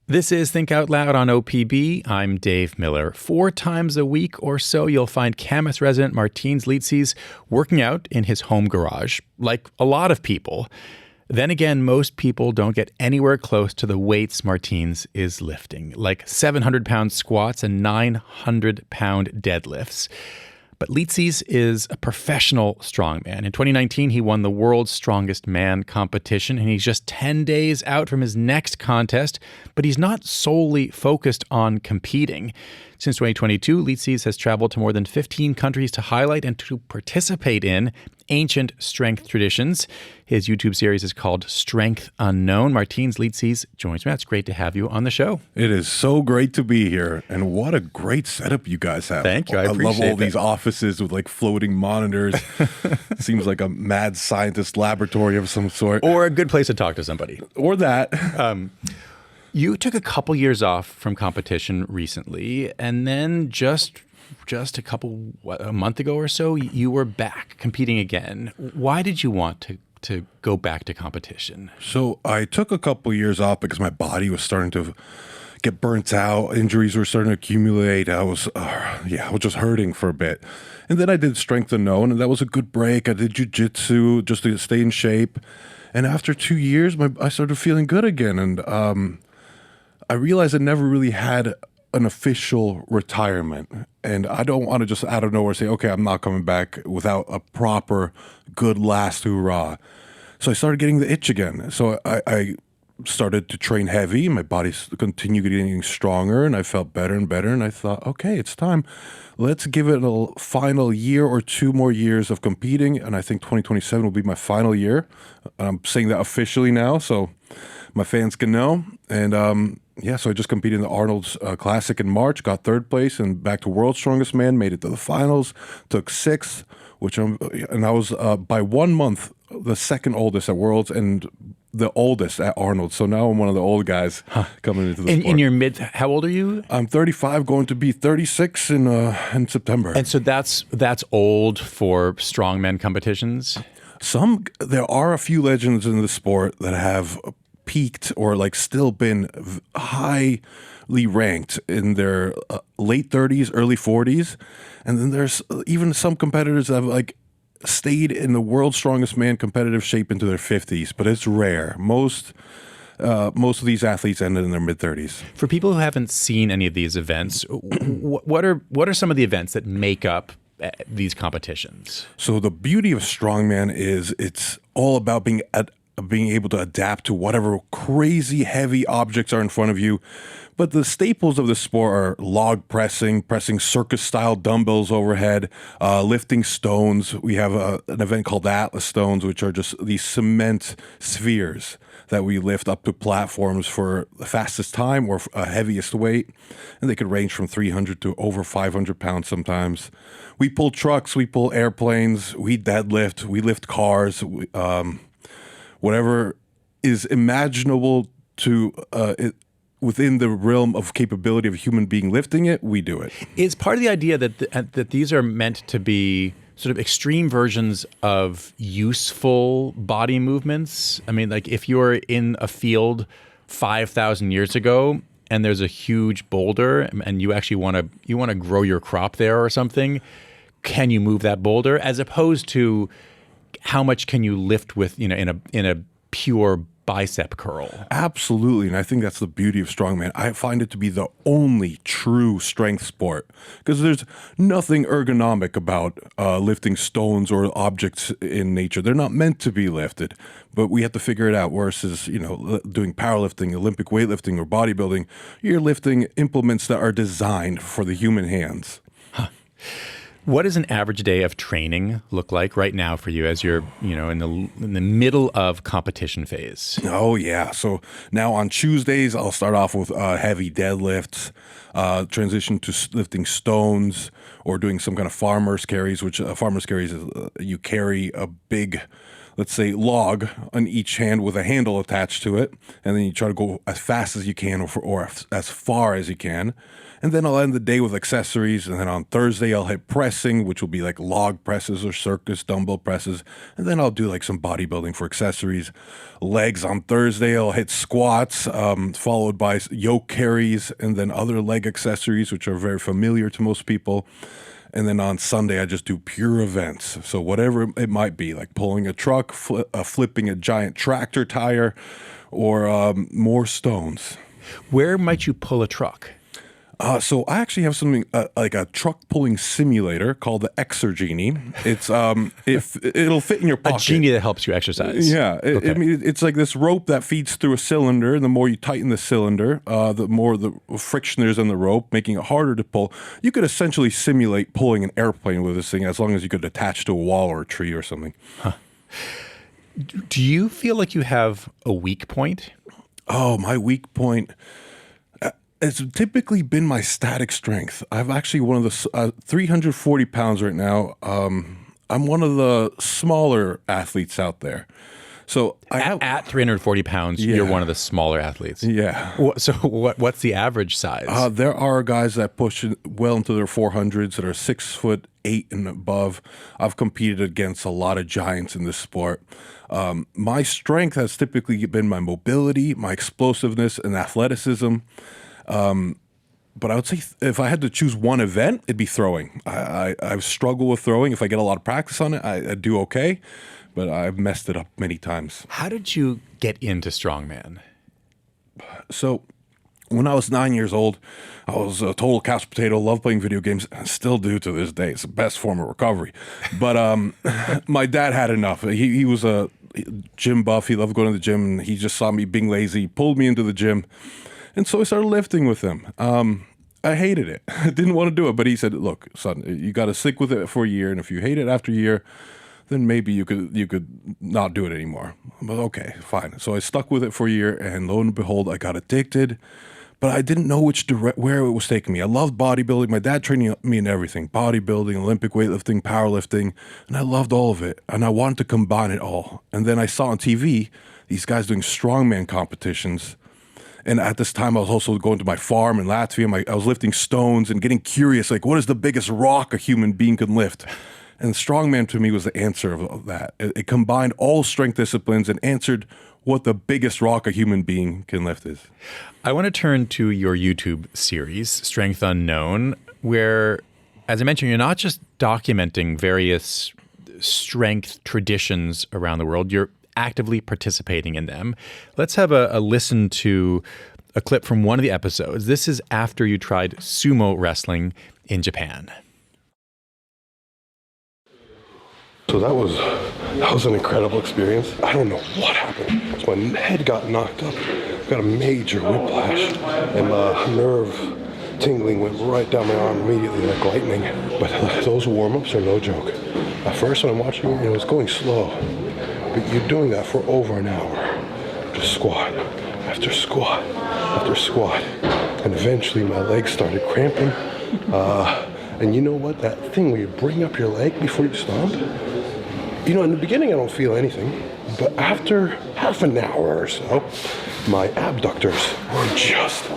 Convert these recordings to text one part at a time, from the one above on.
This is Think Out Loud on OPB. I'm Dave Miller. 4 times a week or so, you'll find Camas resident Martins Licis working out in his home garage, like a lot of people. Then again, most people don't get anywhere close to the weights Martins is lifting, like 700-pound squats and 900-pound deadlifts. But Licis is a professional strongman. In 2019, he won the World's Strongest Man competition, and he's just 10 days out from his next contest, but he's not solely focused on competing. Since 2022, Licis has traveled to more than 15 countries to highlight and to participate in ancient strength traditions. His YouTube series is called Strength Unkn. Martins Licis joins me. It's great to have you on the show. It is so great to be here, and what a great setup you guys have. Thank you. I love all that. These offices with like floating monitors. Seems like a mad scientist laboratory of some sort. Or a good place to talk to somebody. Or that. You took a couple years off from competition recently, and then just a month ago or so, you were back competing again. Why did you want to go back to competition? So I took a couple years off because my body was starting to get burnt out. Injuries were starting to accumulate. I was just hurting for a bit. And then I did Strength Unkn, and that was a good break. I did jiu-jitsu just to stay in shape. And after 2 years, I started feeling good again. And I realized I never really had an official retirement, and I don't want to just out of nowhere say, okay, I'm not coming back without a proper good last hurrah. So I started getting the itch again. So I started to train heavy. My body continued getting stronger, and I felt better and better. And I thought, okay, it's time. Let's give it a final year or 2 more years of competing. And I think 2027 will be my final year. I'm saying that officially now, so my fans can know. And so I just competed in the Arnold's Classic in March, got 3rd place, and back to World's Strongest Man, made it to the finals, took 6th, and I was by 1 month the 2nd oldest at Worlds and the oldest at Arnold. So now I'm one of the old guys coming into the sport. In your how old are you? I'm 35, going to be 36 in September. And so that's old for strongman competitions? There are a few legends in the sport that have peaked or like still been highly ranked in their late 30s, early 40s. And then there's even some competitors that have like stayed in the World's Strongest Man competitive shape into their 50s, but it's rare. Most of these athletes ended in their mid-30s. For people who haven't seen any of these events, what are some of the events that make up these competitions? So the beauty of strongman is it's all about being able to adapt to whatever crazy heavy objects are in front of you. But the staples of the sport are log pressing circus-style dumbbells overhead, lifting stones. We have an event called the Atlas Stones, which are just these cement spheres that we lift up to platforms for the fastest time or heaviest weight. And they could range from 300 to over 500 pounds sometimes. We pull trucks, we pull airplanes, we deadlift, we lift cars, whatever is imaginable to within the realm of capability of a human being lifting it, we do it. Is part of the idea that these are meant to be sort of extreme versions of useful body movements? I mean, like if you're in a field 5,000 years ago and there's a huge boulder and you actually want to grow your crop there or something, can you move that boulder? As opposed to how much can you lift with, in a pure bicep curl? Absolutely, and I think that's the beauty of strongman. I find it to be the only true strength sport because there's nothing ergonomic about lifting stones or objects in nature. They're not meant to be lifted, but we have to figure it out. Versus, doing powerlifting, Olympic weightlifting, or bodybuilding, you're lifting implements that are designed for the human hands. What does an average day of training look like right now for you as you're, in the middle of competition phase? Oh, yeah. So now on Tuesdays, I'll start off with heavy deadlifts, transition to lifting stones or doing some kind of farmer's carries, which farmer's carries is you carry a big let's say, log on each hand with a handle attached to it, and then you try to go as fast as you can or as far as you can. And then I'll end the day with accessories, and then on Thursday I'll hit pressing, which will be like log presses or circus dumbbell presses, and then I'll do like some bodybuilding for accessories. Legs on Thursday I'll hit squats, followed by yoke carries, and then other leg accessories, which are very familiar to most people. And then on Sunday, I just do pure events. So whatever it might be, like pulling a truck, flipping a giant tractor tire, or more stones. Where might you pull a truck? So I actually have something like a truck pulling simulator called the Exergenie. It's it'll fit in your pocket. A genie that helps you exercise. Yeah, I mean, it's like this rope that feeds through a cylinder. The more you tighten the cylinder, the more the friction there's in the rope, making it harder to pull. You could essentially simulate pulling an airplane with this thing, as long as you could attach to a wall or a tree or something. Huh. Do you feel like you have a weak point? Oh, my weak point. It's typically been my static strength. I've actually one of the 340 pounds right now. I'm one of the smaller athletes out there. So at 340 pounds, you're one of the smaller athletes. Yeah. So what's the average size? There are guys that push well into their 400s that are 6'8" and above. I've competed against a lot of giants in this sport. My strength has typically been my mobility, my explosiveness, and athleticism. But I would say if I had to choose one event, it'd be throwing. I've struggled with throwing. If I get a lot of practice on it, I do okay, but I've messed it up many times. How did you get into strongman? So when I was 9 years old, I was a total couch potato, loved playing video games, and still do to this day. It's the best form of recovery. But my dad had enough. He was a gym buff. He loved going to the gym, and he just saw me being lazy, he pulled me into the gym. And so I started lifting with him. I hated it. I didn't want to do it. But he said, look, son, you got to stick with it for a year. And if you hate it after a year, then maybe you could not do it anymore. But okay, fine. So I stuck with it for a year. And lo and behold, I got addicted. But I didn't know where it was taking me. I loved bodybuilding. My dad trained me in everything. Bodybuilding, Olympic weightlifting, powerlifting. And I loved all of it. And I wanted to combine it all. And then I saw on TV these guys doing strongman competitions. And at this time, I was also going to my farm in Latvia. I was lifting stones and getting curious, like, what is the biggest rock a human being can lift? And strongman to me was the answer of that. It combined all strength disciplines and answered what the biggest rock a human being can lift is. I want to turn to your YouTube series, Strength Unknown, where, as I mentioned, you're not just documenting various strength traditions around the world. You're actively participating in them. Let's have a listen to a clip from one of the episodes. This is after you tried sumo wrestling in Japan. So that was an incredible experience. I don't know what happened. So my head got knocked up. Got a major whiplash, and my nerve tingling went right down my arm immediately like lightning. But those warm-ups are no joke. At first when I'm watching it, it was going slow. But you're doing that for over an hour. Just squat after squat after squat. And eventually my legs started cramping. And you know what? That thing where you bring up your leg before you stomp? You know, in the beginning I don't feel anything. But after half an hour or so, my abductors were just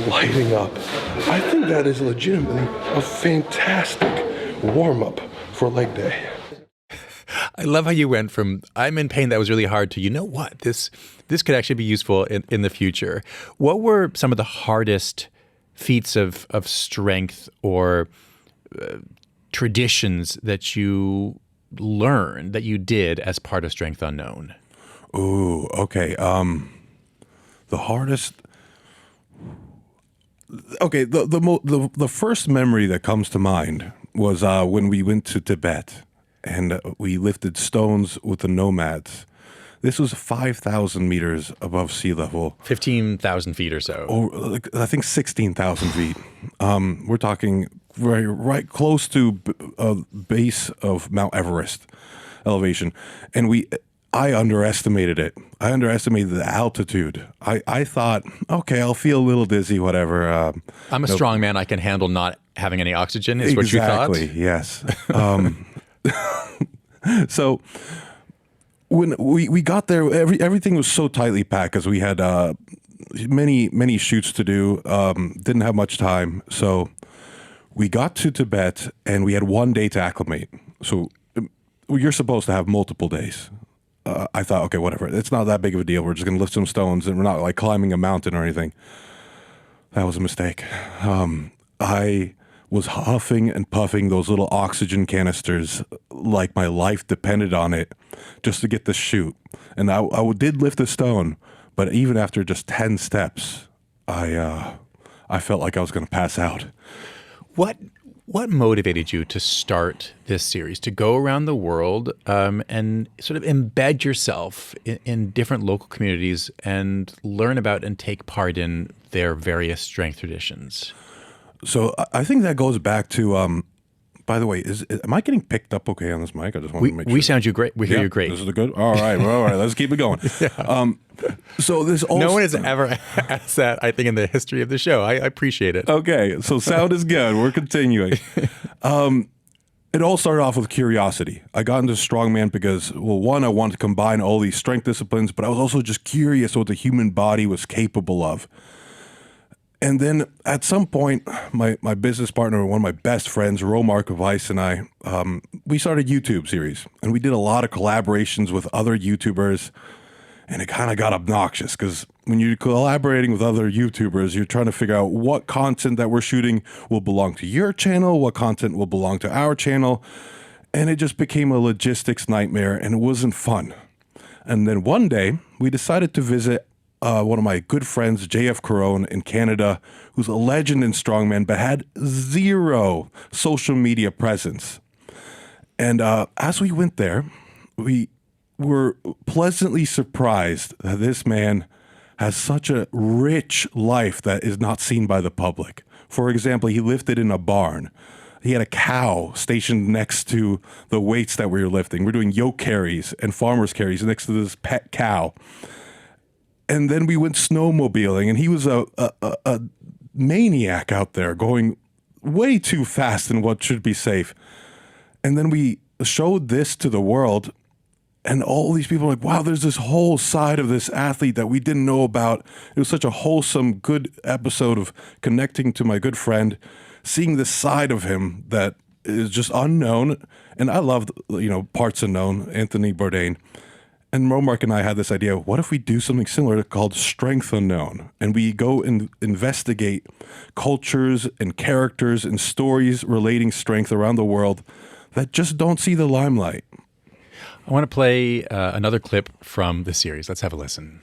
lighting up. I think that is legitimately a fantastic warm-up for leg day. I love how you went from, I'm in pain, that was really hard, to, you know what, this could actually be useful in the future. What were some of the hardest feats of strength or traditions that you learned, that you did as part of Strength Unknown? Ooh, okay. The hardest... Okay, the first memory that comes to mind was when we went to Tibet. And we lifted stones with the nomads. This was 5,000 meters above sea level. 15,000 feet or so. Or I think 16,000 feet. We're talking right close to a base of Mount Everest elevation. And I underestimated it. I underestimated the altitude. I thought, okay, I'll feel a little dizzy, whatever. I'm a strong man. I can handle not having any oxygen, is what you thought? Exactly, yes. So when we got there, everything was so tightly packed because we had many shoots to do. Didn't have much time, so we got to Tibet and we had one day to acclimate. So you're supposed to have multiple days. I thought, okay, whatever. It's not that big of a deal. We're just going to lift some stones and we're not like climbing a mountain or anything. That was a mistake. I was huffing and puffing those little oxygen canisters like my life depended on it just to get the shoot. And I did lift a stone, but even after just 10 steps, I felt like I was going to pass out. What motivated you to start this series, to go around the world and sort of embed yourself in different local communities and learn about and take part in their various strength traditions? So I think that goes back to, by the way, am I getting picked up okay on this mic? I just want to make sure. We sound you great. We hear you great. This is the good? All right. Let's keep it going. Yeah. So this also, no one has ever asked that, I think, in the history of the show. I appreciate it. Okay. So sound is good. We're continuing. It all started off with curiosity. I got into strongman because, well, one, I wanted to combine all these strength disciplines, but I was also just curious what the human body was capable of. And then at some point, my business partner, one of my best friends, Romark of Ice, and I, we started YouTube series. And we did a lot of collaborations with other YouTubers. And it kind of got obnoxious because when you're collaborating with other YouTubers, you're trying to figure out what content that we're shooting will belong to your channel, what content will belong to our channel. And it just became a logistics nightmare and it wasn't fun. And then one day, we decided to visit one of my good friends, JF Caron in Canada, who's a legend in strongman, but had zero social media presence. And as we went there, we were pleasantly surprised that this man has such a rich life that is not seen by the public. For example, he lifted in a barn. He had a cow stationed next to the weights that we were lifting. We're doing yoke carries and farmer's carries next to this pet cow. And then we went snowmobiling, and he was a maniac out there going way too fast in what should be safe. And then we showed this to the world, and all these people were like, wow, there's this whole side of this athlete that we didn't know about. It was such a wholesome, good episode of connecting to my good friend, seeing this side of him that is just unknown. And I loved, parts unknown, Anthony Bourdain. And Romark and I had this idea, what if we do something similar called Strength Unknown? And we go and investigate cultures and characters and stories relating strength around the world that just don't see the limelight. I want to play another clip from the series. Let's have a listen.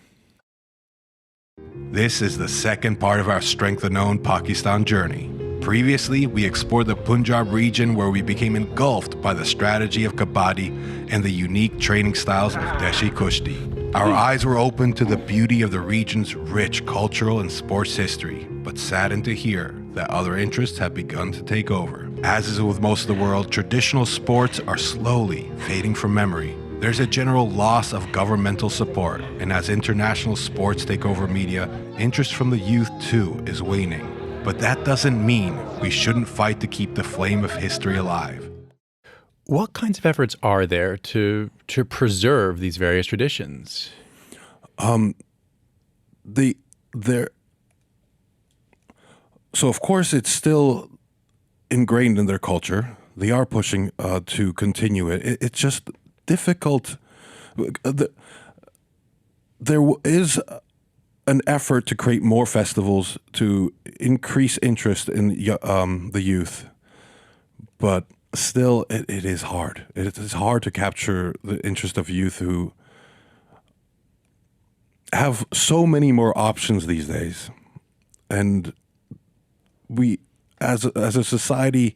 This is the second part of our Strength Unknown Pakistan journey. Previously, we explored the Punjab region where we became engulfed by the strategy of Kabaddi and the unique training styles of Deshi Kushti. Our eyes were opened to the beauty of the region's rich cultural and sports history, but saddened to hear that other interests have begun to take over. As is with most of the world, traditional sports are slowly fading from memory. There's a general loss of governmental support, and as international sports take over media, interest from the youth too is waning. But that doesn't mean we shouldn't fight to keep the flame of history alive. What kinds of efforts are there to preserve these various traditions? So of course it's still ingrained in their culture. They are pushing to continue it. It's just difficult. There is an effort to create more festivals to increase interest in the youth, but still it is hard. It is hard to capture the interest of youth who have so many more options these days. And we, as a society,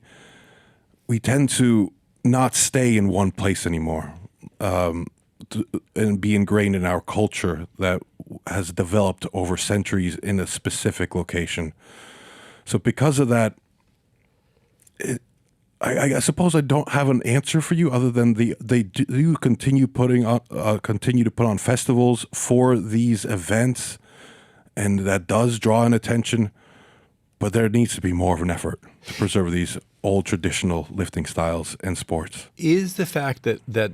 we tend to not stay in one place anymore and be ingrained in our culture that has developed over centuries in a specific location. So because of that, I suppose I don't have an answer for you other than they do continue to put on festivals for these events, and that does draw in attention. But there needs to be more of an effort to preserve these old traditional lifting styles and sports. Is the fact that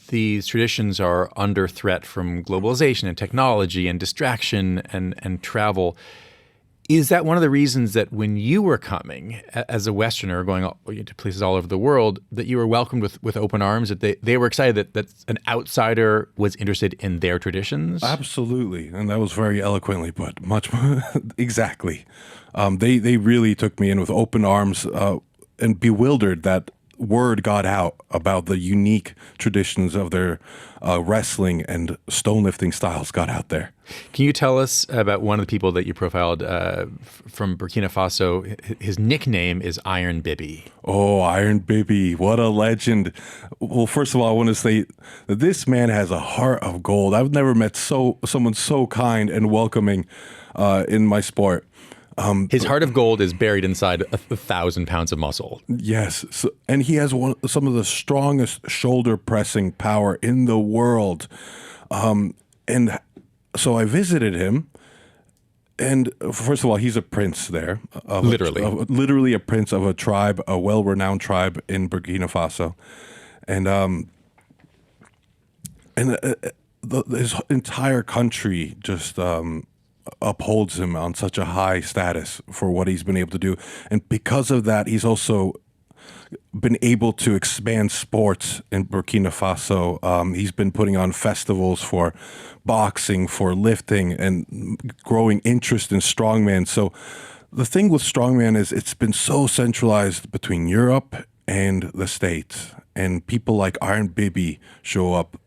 these traditions are under threat from globalization and technology and distraction and travel, is that one of the reasons that when you were coming as a Westerner going to places all over the world, that you were welcomed with open arms, that they were excited that an outsider was interested in their traditions? Absolutely. And that was very eloquently put. Much more exactly. They really took me in with open arms and bewildered that word got out about the unique traditions of their wrestling and stone lifting styles got out there. Can you tell us about one of the people that you profiled from Burkina Faso? His nickname is Iron Bibi. Oh, Iron Bibi, what a legend. Well, first of all, I want to say that this man has a heart of gold. I've never met someone so kind and welcoming in my sport. His heart of gold is buried inside 1,000 pounds of muscle. Yes, and he has some of the strongest shoulder pressing power in the world. And so I visited him, and first of all, he's a prince there. Literally. Literally a prince of a tribe, a well-renowned tribe in Burkina Faso. And his entire country just upholds him on such a high status for what he's been able to do. And because of that, he's also been able to expand sports in Burkina Faso. He's been putting on festivals for boxing, for lifting, and growing interest in strongman. So the thing with strongman is it's been so centralized between Europe and the States. And people like Iron Bibi show up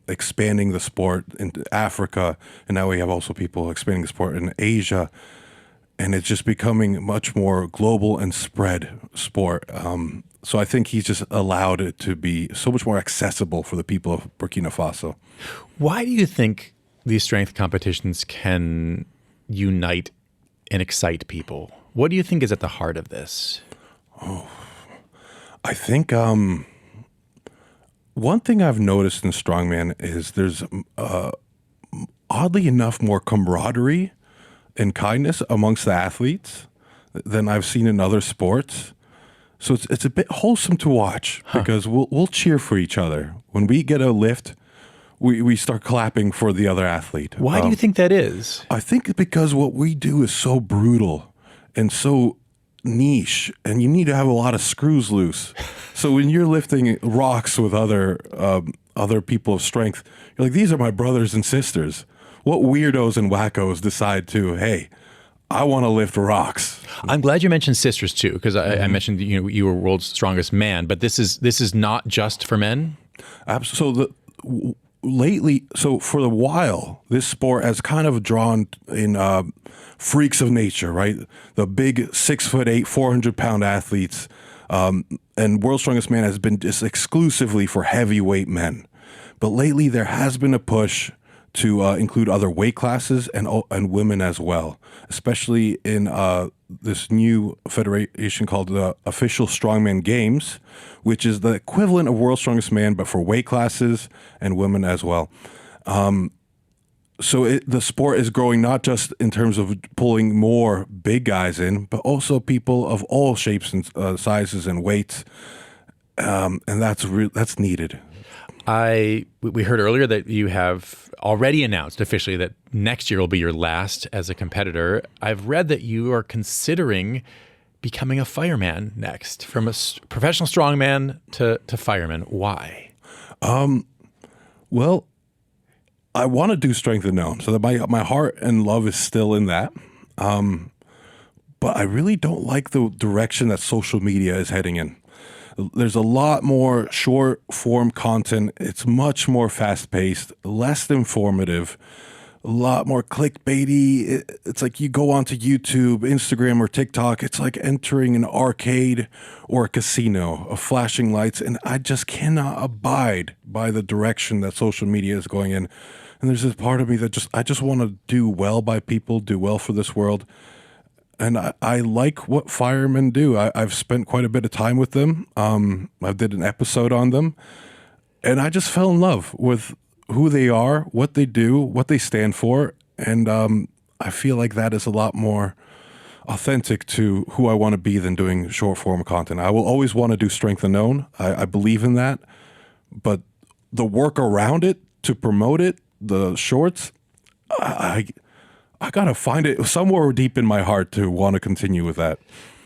expanding the sport into Africa, and now we have also people expanding the sport in Asia, and it's just becoming much more global and spread sport. So I think he's just allowed it to be so much more accessible for the people of Burkina Faso. Why do you think these strength competitions can unite and excite people? What do you think is at the heart of this? I think one thing I've noticed in strongman is there's oddly enough more camaraderie and kindness amongst the athletes than I've seen in other sports. So it's a bit wholesome to watch because we'll cheer for each other. When we get a lift, we start clapping for the other athlete. Why do you think that is? I think because what we do is so brutal and so niche, and you need to have a lot of screws loose. So when you're lifting rocks with other people of strength, you're like, these are my brothers and sisters. What weirdos and wackos decide to, hey, I want to lift rocks? I'm glad you mentioned sisters too, because I mentioned you were world's strongest man, but this is not just for men. Absolutely. Lately, so for a while, this sport has kind of drawn in freaks of nature, right? The big 6'8", 400-pound athletes, and World's Strongest Man has been just exclusively for heavyweight men. But lately, there has been a push to include other weight classes and women as well, especially in this new federation called the Official Strongman Games, which is the equivalent of World's Strongest Man, but for weight classes and women as well. So the sport is growing not just in terms of pulling more big guys in, but also people of all shapes and sizes and weights, and that's needed. We heard earlier that you have already announced officially that next year will be your last as a competitor. I've read that you are considering becoming a fireman next, from a professional strongman to fireman. Why? Well, I want to do Strength Unkn, so that my heart and love is still in that. But I really don't like the direction that social media is heading in. There's a lot more short form content. It's much more fast paced, less informative, a lot more clickbaity. It's like you go onto YouTube, Instagram, or TikTok. It's like entering an arcade or a casino of flashing lights. And I just cannot abide by the direction that social media is going in. And there's this part of me that I just want to do well by people, do well for this world. And I like what firemen do. I've spent quite a bit of time with them. I did an episode on them. And I just fell in love with who they are, what they do, what they stand for. And I feel like that is a lot more authentic to who I want to be than doing short form content. I will always want to do Strength Unknown. I believe in that. But the work around it to promote it, the shorts, I got to find it somewhere deep in my heart to want to continue with that.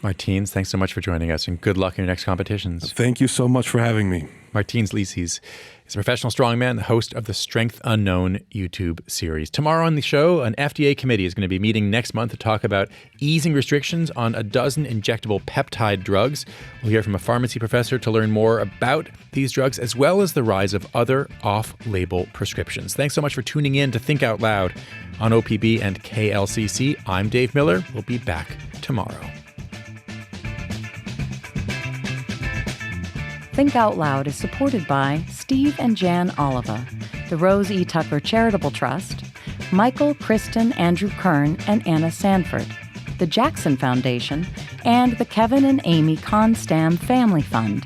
Martins, thanks so much for joining us, and good luck in your next competitions. Thank you so much for having me. Martins Licis is a professional strongman, the host of the Strength Unknown YouTube series. Tomorrow on the show, an FDA committee is going to be meeting next month to talk about easing restrictions on a dozen injectable peptide drugs. We'll hear from a pharmacy professor to learn more about these drugs, as well as the rise of other off-label prescriptions. Thanks so much for tuning in to Think Out Loud on OPB and KLCC. I'm Dave Miller. We'll be back tomorrow. Think Out Loud is supported by Steve and Jan Oliva, the Rose E. Tucker Charitable Trust, Michael, Kristen, Andrew Kern, and Anna Sanford, the Jackson Foundation, and the Kevin and Amy Constam Family Fund.